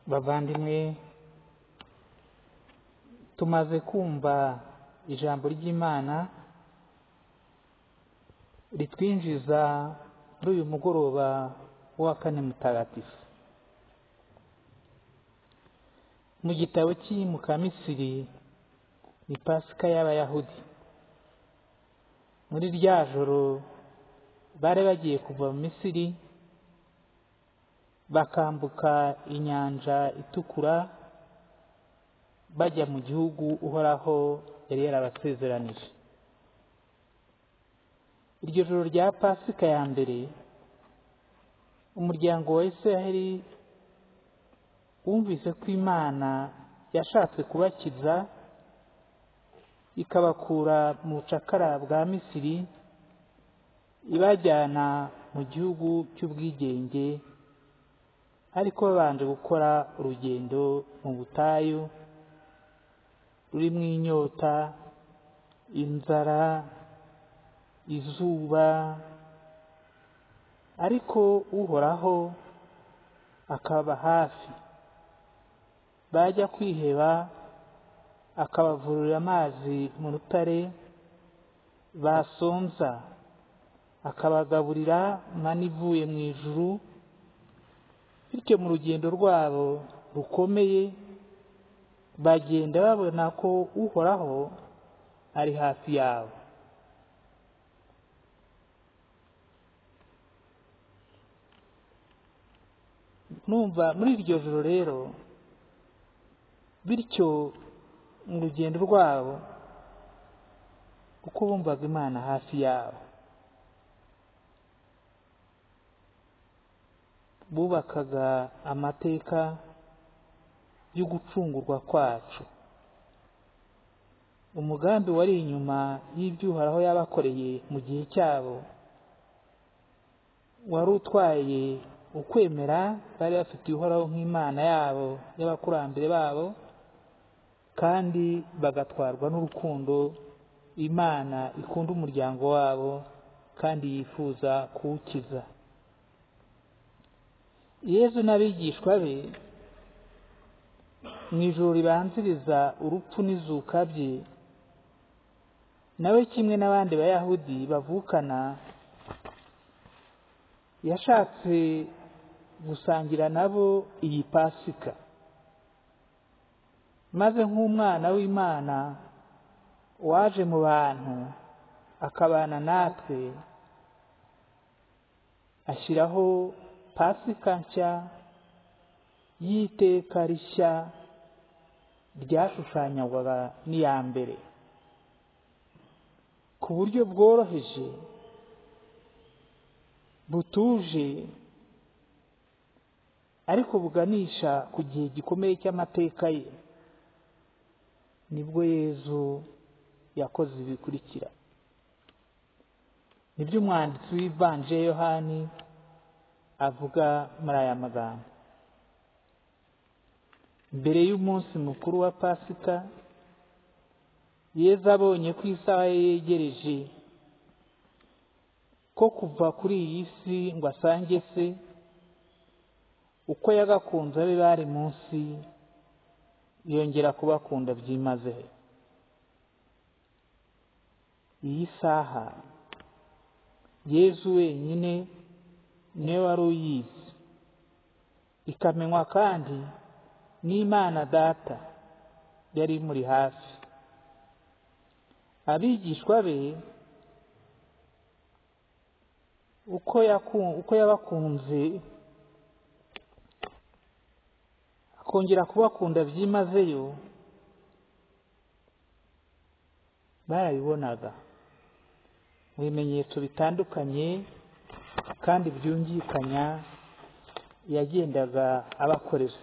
Bavandimwe, tumaze kumva ijambo ry'Imana ritwinjiza muri uyu mugoroba wa Kane Mutagatifu. Mu gitabo cy'imuka Misiri ni Pasika y'Abayahudi. Muri rya joro bari bagiye kuva mu Misiri bakambuka inyanja itukura bajya mu gihugu Uhoraho yari yarabasezeranije. Iryo joro rya Pasika ya mbere, umuryango wa Isiraheli wumvise ko Imana yashatse kubakiza ikabakura mu bucakara bwa Misiri ibajyana mu gihugu cy'ubwigenge, ariko babanje gukora urugendo mu butayu rurimo inyota, inzara, izuba, ariko Uhoraho akaba hafi. Bajya kwiheba akabavurira amazi mu rutare, basonza akabagaburira manu ivuye mu ijuru. Bityo mu rugendo rwabo rukomeye bagenda babona ko Uhoraho ari hafi yabo. Numva muri iryo joro rero, bityo mu rugendo rwabo kuko bumvaga Imana hafi yabo, bubakaga amateka yo gucungurwa kwacu. Umugambi wari inyuma y'ibyo Uhoraho yabakoreye mu gihe cyabo wari utwaye ukwemera bari bafitiye Uhoraho nk'Imana yabo y'abakurambere babo, kandi bagatwarwa n'urukundo Imana ikunda umuryango wabo kandi yifuza kuwukiza. Yezu n'abigishwa be mu ijoro ribanziriza urupfu n'izuka bye, nawe kimwe n'abandi Bayahudi bavukana yashatse gusangira nabo iyi Pasika, maze nk'umwana w'Imana waje mu bantu akabana natwe, ashyiraho Pasika nshya y'iteka rishya ryashushanywaga n'iya mbere, ku buryo bworoheje butuje ariko buganisha ku gihe gikomeye cy'amateka ye. Nibwo Yezu yakoze ibikurikira. Nibyo umwanditsi w'Ivanjili Yohani avuga muri aya magambo: mbere y'umunsi mukuru wa Pasika, Yezu abonye ko isaha ye yegereje ko kuva kuri iyi si ngo asange se, uko yagakunze abe bari munsi, yongera kubakunda byimazeyo. Iyi saha Yezu wenyine niwe wari uyizi, ikamenywa kandi n'Imana Data yari imuri hafi. Abigishwa be uko yabakunze akongera kubakunda byimazeyo, barabibonaga mu bimenyetso bitandukanye kandi byungikanya yagendaga abakorera,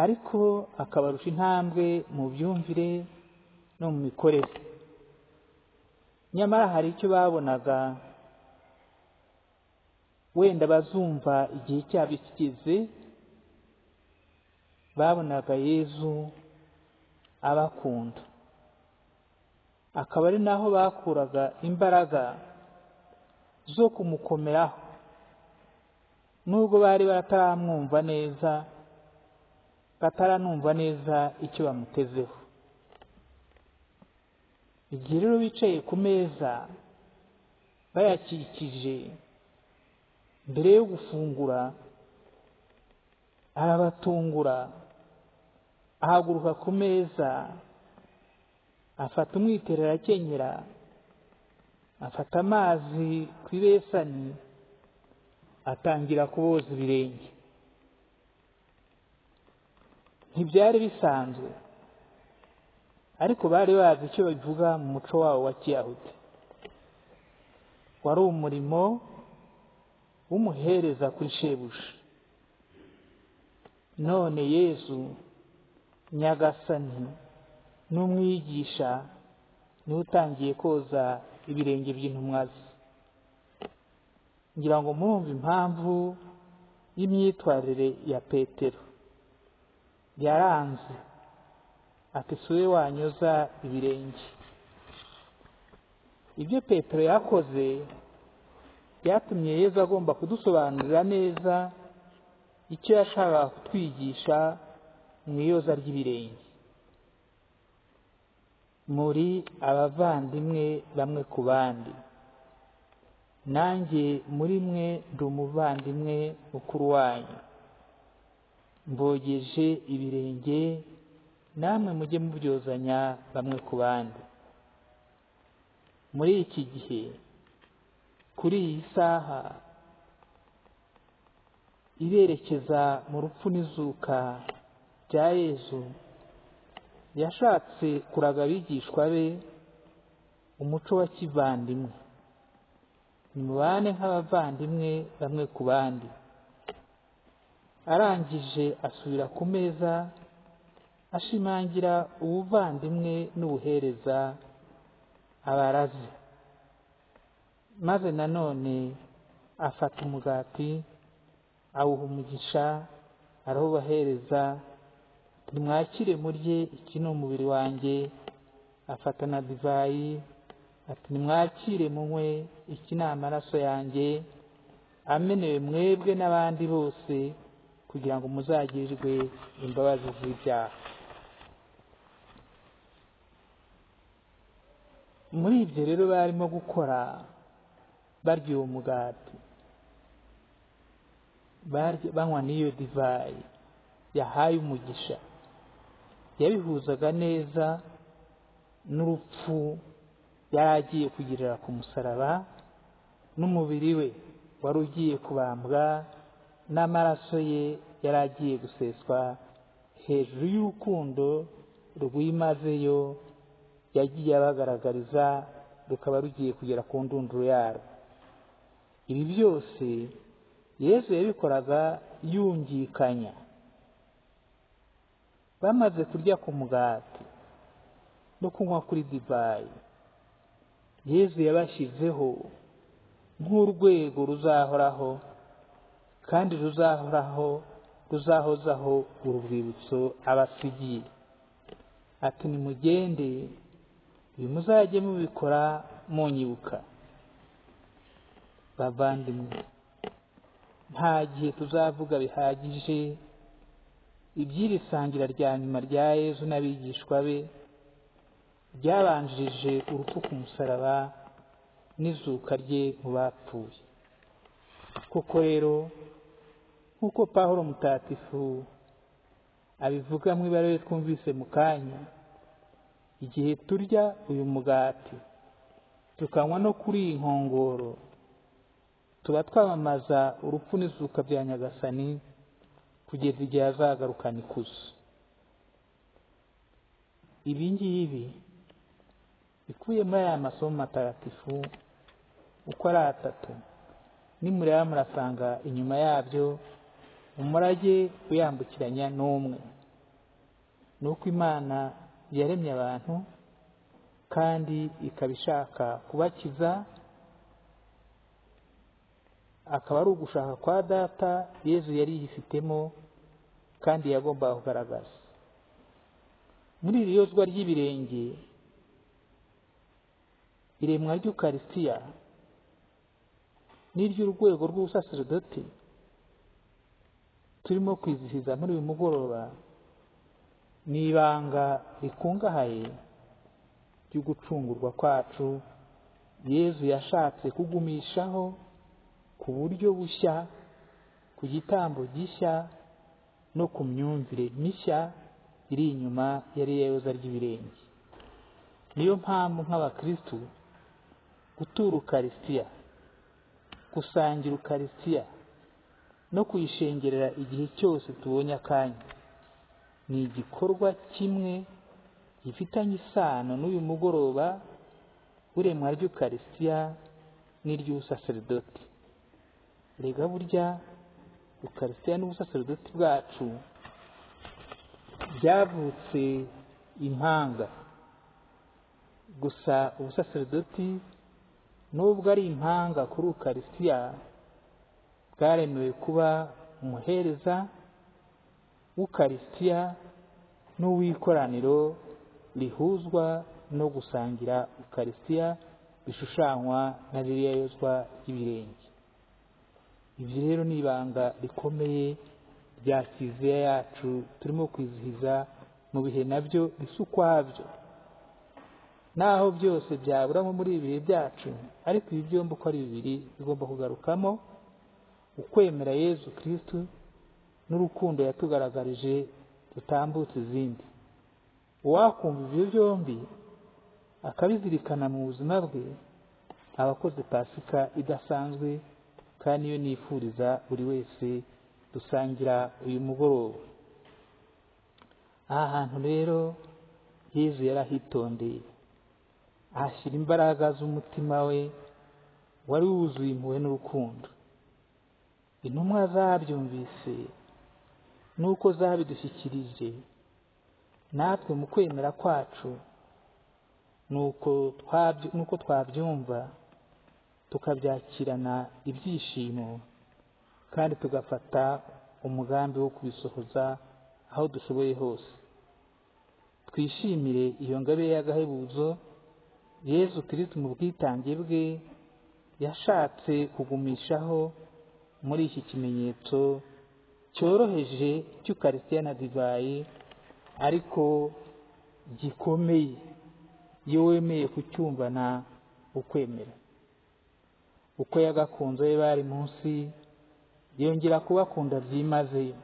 ariko akabarusha intambwe mu byumvire no mu mikorere. Nyamara hari icyo babonaga wenda bazumva igihe cyabo kigeze. Babonaga Yezu abakunda, akaba ari naho bakuraga imbaraga zo kumukomeraho nubwo bari bataramwumva neza, bataranumva neza icyo bamutezeho. Igihe rero bicaye ku meza bayakikije, mbere yo gufungura arabatungura, ahaguruka ku meza, afata umwitero arakenyera, afata amazi ku ibesani, atangira kuboza ibirenge. Ntibyari bisanzwe, ariko bari bazi icyo bivuga mu muco wabo wa Kiyahudi. Wari umurimo w'umuhereza kuri shebuja. None Yesu Nyagasani n'umwigisha niwe utangiye koza ibirenge by'intumwa ze. Ngira ngo murumva impamvu y'imyitwarire ya Petero. Yaranze ati siwe wanyoza ibirenge. Ibyo Petero yakoze byatumye Yesu agomba kudusobanurira neza icyo yashakaga kutwigisha mu iyoza ry'ibirenge. Muri abavandimwe bamwe ku bandi, nanjye muri mwe ndi umuvandimwe mukuru wanyu. Mbogeje ibirenge, namwe mujye mubyozanya bamwe ku bandi. Muri iki gihe, kuri iyi saha iberekeza mu rupfu n'izuka bya Yesu, yashatse kuraga abigishwa be umuco wa kivandimwe. Nimubane nk'abavandimwe bamwe ku bandi. Arangije asubira ku meza, ashimangira ubuvandimwe n'ubuhereza abaraze. Maze nanone afata umugati, awuha umugisha, arawubahereza, nimwakire murye, iki ni umubiri wanjye. Afata na divayi, ati nimwakire munywe, iki ni amaraso yanjye amenewe mwebwe n'abandi bose, kugira ngo muzagirirwe imbabazi z'ibyaha. Muri ibyo rero barimo gukora, barya uwo mugati, banywa n'iyo divayi yahaye umugisha, yabihuzaga neza n'urupfu yari agiye kugirira ku musaraba, n'umubiri we wari ugiye kubambwa, n'amaraso ye yari agiye guseswa hejuru y'urukundo rwimazeyo yagiye abagaragariza, rukaba rugiye kugera ku ndunduro yarwo. Ibi byose Yesu yabikoraga yungikanya. Bamaze kurya ku mugati no kunywa kuri divayi, Yesu yabashyizeho nk'urwego ruzahoraho, kandi ruzahozaho urwibutso abasigiye. Ati nimugende, ibi muzajye mubikora munyibuka. Bavandimwe, nta gihe tuzavuga bihagije iby'iri sangira rya nyuma rya Yesu n'abigishwa be, ryabanjirije urupfu ku musaraba n'izuka rye mu bapfuye. Koko rero, nk'uko Pawulo Mutagatifu abivuga mu ibaruwa twumvise mu kanya, igihe turya uyu mugati tukanywa no kuri iyi nkongoro, tuba twamamaza urupfu n'izuka bya Nyagasani kugeza igihe azagarukana ikuzo. Ibi ngibi bikubiye muri aya masomo matagatifu uko ari atatu, nimureba murasanga inyuma yabyo umurage uyambukiranya n'umwe. Ni uko Imana yaremye abantu kandi ikaba ishaka kubakiza, akaba ari ugushaka kwa Data Yesu yari yifitemo kandi yagombaga kugaragaza. Muri iri yozwa ry'ibirenge, iremwa ry'Ukaristiya n'iry'urwego rw'ubusaserdoti turimo kwizihiza muri uyu mugoroba ni ibanga rikungahaye ryo gucungurwa kwacu Yezu yashatse kugumishaho ku buryo bushya, ku gitambo gishya no ku myumvire mishya iri inyuma yari iyoza ry'ibirenge. Niyo mpamvu nk'abakristu gutura Ukaristiya, gusangira Ukaristiya no kuyishengerera igihe cyose tubonye akanya ni igikorwa kimwe gifitanye isano n'uyu mugoroba w'iremwa ry'Ukaristiya n'iry'ubusaserdoti. Rega burya Ukaristiya n'ubusaserdoti bwacu byavutse impanga. Gusa ubusaserdoti nubwo ari impanga kuri Ukaristiya bwaremewe kuba umuhereza w'Ukaristiya n'uw'ikoraniro rihuzwa no gusangira Ukaristiya bishushanywa na ririya yozwa ry'ibirenge. Ibyo rero ni ibanga rikomeye rya Kiliziya yacu turimo kwizihiza mu bihe nabyo bisa ukwabyo. Naho byose byaburamo muri ibi bihe byacu, ariko ibi byombi uko ari bibiri bigomba kugarukamo ukwemera Yezu Kristu n'urukundo yatugaragarije rutambutse izindi. Uwakumva ibyo byombi akabizirikana mu buzima bwe aba akoze Pasika idasanzwe, kandi iyo nifuriza buri wese dusangira uyu mugoroba. Aha hantu rero Yezu yarahitondeye, ahashyira imbaraga z'umutima we wari wuzuye impuhwe n'urukundo. Intumwa zabyumvise nuko zabidushyikirije, natwe mu kwemera kwacu nuko twabyumva tukabyakirana ibyishimo, kandi tugafata umugambi wo kubisohoza aho dushoboye hose. Twishimire iyo ngabe y'agahebuzo Yezu Kristu mu bwitange bwe yashatse kugumishaho muri iki kimenyetso cyoroheje cy'Ukaristiya na divayi, ariko gikomeye iyo wemeye kucyumvana ukwemera. Uko yagakunze we bari munsi, yongera kubakunda byimazeyo.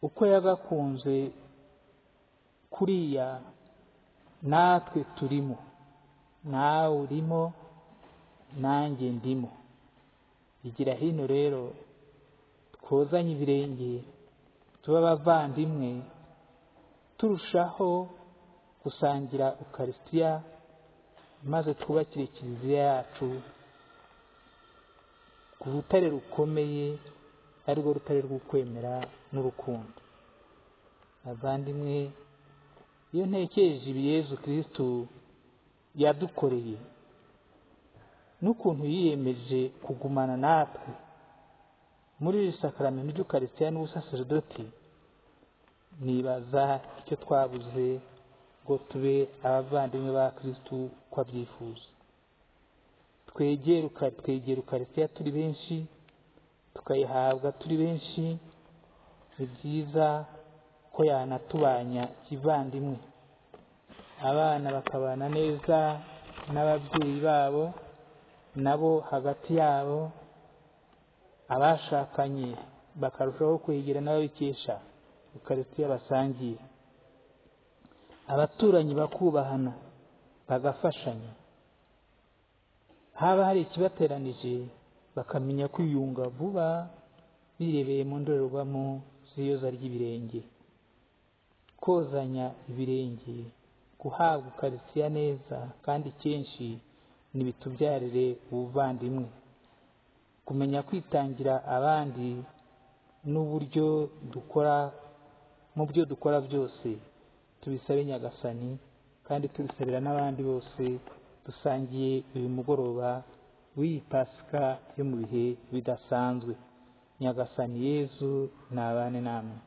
Uko yagakunze kuriya natwe turimo, nawe urimo, nanjye ndimo. Igira hino rero twozanye ibirenge, tuba abavandimwe, turushaho gusangira Ukaristiya, maze twubakire Kiliziya yacu ku rutare rukomeye, arirwo rutare rw'ukwemera n'urukundo. Abavandimwe, iyo ntekereje ibi Yezu Kristu yadukoreye n'ukuntu yiyemeje kugumana natwe muri iri sakramento ry'Ukaristiya n'ubusaserdoti, nibaza icyo twabuze ngo tube abavandimwe ba Kristu uko abyifuza. Twegere Ukaristiya turi benshi, tukayihabwa turi benshi. Ni byiza ko yanatubanya kivandimwe, abana bakabana neza n'ababyeyi babo, nabo hagati yabo, abashakanye bakarushaho kwegera n'ababikesha Ukaristiya basangiye, abaturanyi bakubahana bagafashanya, haba hari ikibateranije bakamenya kwiyunga vuba birebeye mu ndorerwamo z'iyoza ry'ibirenge. Kozanya ibirenge, guhabwa Ukaristiya neza kandi kenshi nibitubyarire ubuvandimwe. Kumenya kwitangira abandi n'uburyo dukora mu byo dukora byose tubisabe Nyagasani, kandi tubisabira n'abandi bose dusangiye uyu mugoroba w'iyi Pasika yo mu bihe bidasanzwe. Nyagasani Yezu nabane namwe.